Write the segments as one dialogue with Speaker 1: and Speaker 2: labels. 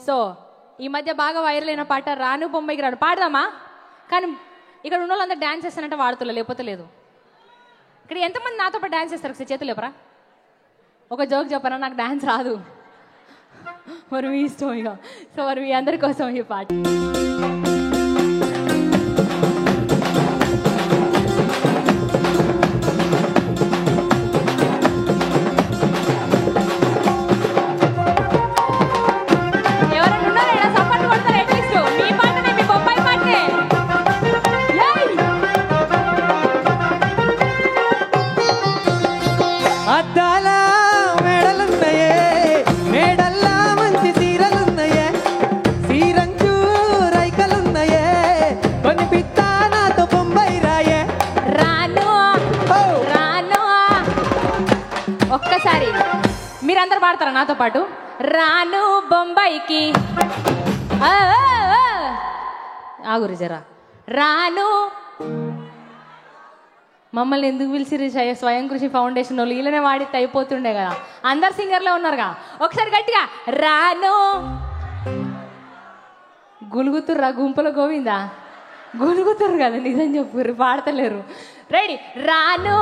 Speaker 1: So ఈ మధ్య బాగా వైరల్ అయిన పాట రాను బొంబాయికి రాను పాడదామా? కానీ ఇక్కడ ఉన్న వాళ్ళందరూ డ్యాన్స్ చేస్తానంటే వాడుతులే, లేకపోతే లేదు. ఇక్కడ ఎంతమంది నాతో పాటు డ్యాన్స్ చేస్తారు? ఒకసారి చేతులు లేపరా. ఒక జోక్ చెప్పరా, నాకు డ్యాన్స్ రాదు. మరి మీ ఇష్టం ఇక. సో మరి మీ అందరి కోసం ఈ పాట. ఒక్కసారి మీరందరూ పాడతారా నాతో పాటు? రాను బొంబాయికి ఆగురు జరా. రాను మమ్మల్ని ఎందుకు పిలిచిరు? స్వయం కృషి ఫౌండేషన్ వాళ్ళు వీళ్ళనే వాడితే అయిపోతుండే కదా. అందరు సింగర్లే ఉన్నారుగా. ఒకసారి గట్టిగా రాను. గులుగుతుర్రా గుంపులో గోవిందా? గులుగుతుర్రు కదా, నిజం చెప్పుర్రు, పాడతలేరు. రెడీ? రాను.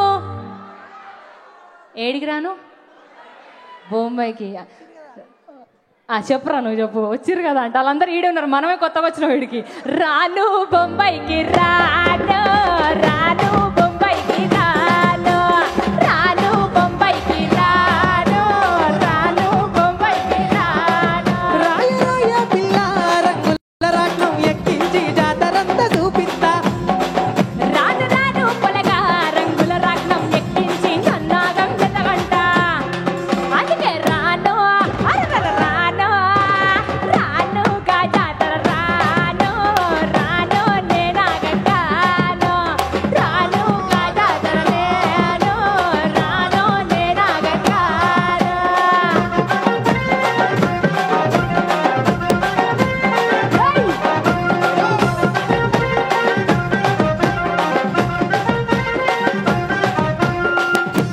Speaker 1: ఏడికి రాను? బొంబాయికి. చెప్పురా, నువ్వు చెప్పు. వచ్చిర్రు కదా అంటే వాళ్ళందరూ ఈడే ఉన్నారు, మనమే కొత్తగా వచ్చినాం వీడికి. రాను బొంబాయికి రాను, రాను బొంబాయికి రాను, రాను బొంబాయికి రాను, రాను బొంబాయికి రాను.
Speaker 2: రాయ పిల్ల రంగుల రాట్నం ఎక్కించి జాతరంతా చూపిస్తా.
Speaker 1: రాను రాను పొలగా రంగుల రాట్నం ఎక్కించి నన్నాగం జతగంట. అందుకే రాను రాను రాను జాతర రాను, రాను నేనాగంటాను, రాను జాతర నేను, రాను నేనాగంటాను.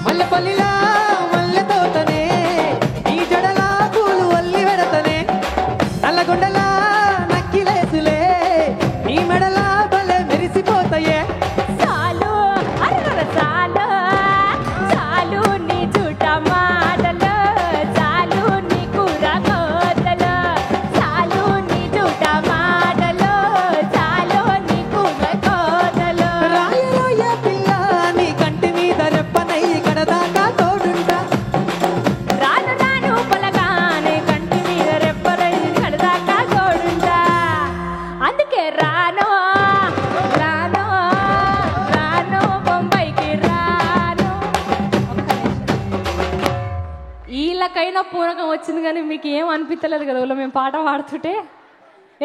Speaker 2: మల్లెపల్లిలా మల్లె తోటనే ఈ జడలా పూలు వల్లి వెడతనే. నల్లగొండలా నక్కిలేసులే ఈ మెడలా భలే మెరిసిపోతాయే.
Speaker 1: చాలు అర్ర చాలు, చాలు నీ చుట్ట మాటలు, చాలు నీ కూర కోతలు, చాలు నీ చుట్ట మాటలు, చాలు నీ కూర కోతలు.
Speaker 2: రాయ పిల్ల నీ కంటి మీద రెప్పనై కడదాకా తోడుంటా.
Speaker 1: రాను రాను పొలగానే కంటి మీద రెప్పరై కడదాకా తోడుంటా. అందుకే రాను రాను రాను బొంబాయికి రాను. వీళ్ళకైనా పూనకం వచ్చింది కానీ మీకు ఏం అనిపించలేదు కదా వాళ్ళు మేము పాట పాడుతుంటే?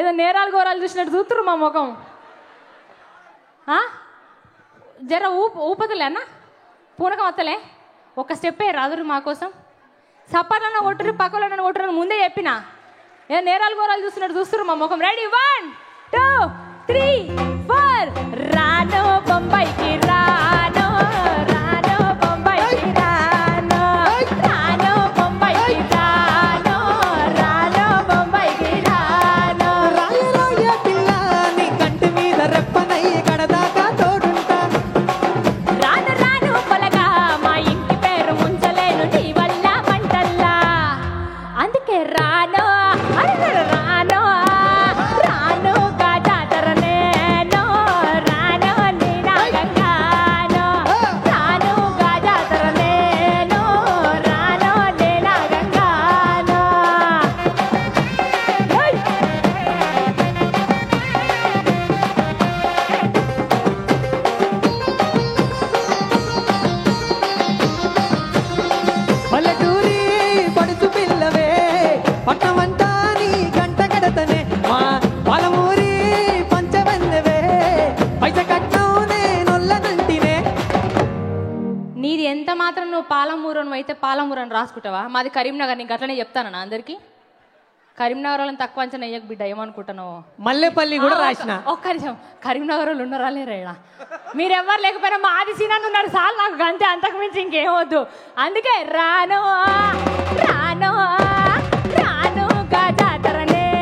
Speaker 1: ఏదో నేరాలు ఘోరాలు చూసినట్టు చూస్తున్నారు మా ముఖం. జర ఊపతులే అన్న, పూనకం వస్తలే. ఒక స్టెప్పే రాదురు మా కోసం. సపాలన్న కొట్టురు, పక్కలన్న కొట్టురు ముందే చెప్పిన. ఏ నేరాలు ఘోరాలు చూస్తున్నట్టు చూస్తున్నారు మా ముఖం. రెడీ? 1 2 3 4. రాను బొంబాయికి రాను, రాను బొంబాయికి రాను, రాను బొంబాయికి రాను, రాను బొంబాయికి రాను.
Speaker 2: రాయ పిల్ల నీ కంటి మీద రెప్పనై కడదాకా తోడుంటా.
Speaker 1: రాను రాను పొలగా మా ఇంటి పేరు ముంచలేను నీ వల్ల మంటల్లా. అందుకే రాను రాను రాను జాతర నేను, రాను నేనాగంగాను, రాను జాతర నేను, రాను నేనాగంగాను.
Speaker 2: పల్లెటూరి పడుచు పిల్లవే పట్టమంటా నీ గంట కడతనే. మా పాలమూరి పంచవన్నవే పైస కట్నం నేనొల్లనంటినే.
Speaker 1: నీది ఎంత మాత్రం నువ్వు పాలమూరను అయితే పాలమూరని రాసుకుంటావా? మాది కరీంనగర్. నీకు అట్లనే చెప్తాను అందరికి. కరీంనగర్ వాళ్ళని తక్కువ అంచనా వేయకు బిడ్డ, ఏమనుకుంటున్నావు?
Speaker 2: మల్లెపల్లి కూడా రాసిన.
Speaker 1: ఒక్క నిమిషం, కరీంనగర్ వాళ్ళు ఉన్నారా లేరా ఈడ? మీరెవ్వరు లేకపోయినా మాది సీనాన్ని ఉన్నాడు సార్, నాకు గంతే, అంతకు మించి ఇంకేమొద్దు. అందుకే రాను రాను రాను జాతర నేను.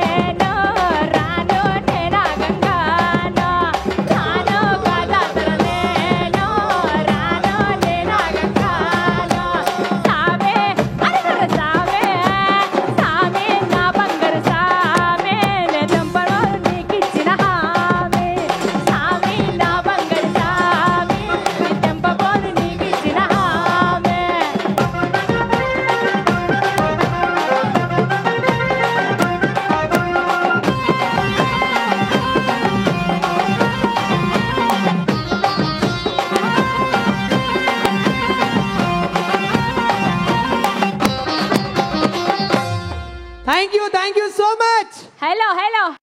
Speaker 2: Thank you so much.
Speaker 1: Hello hello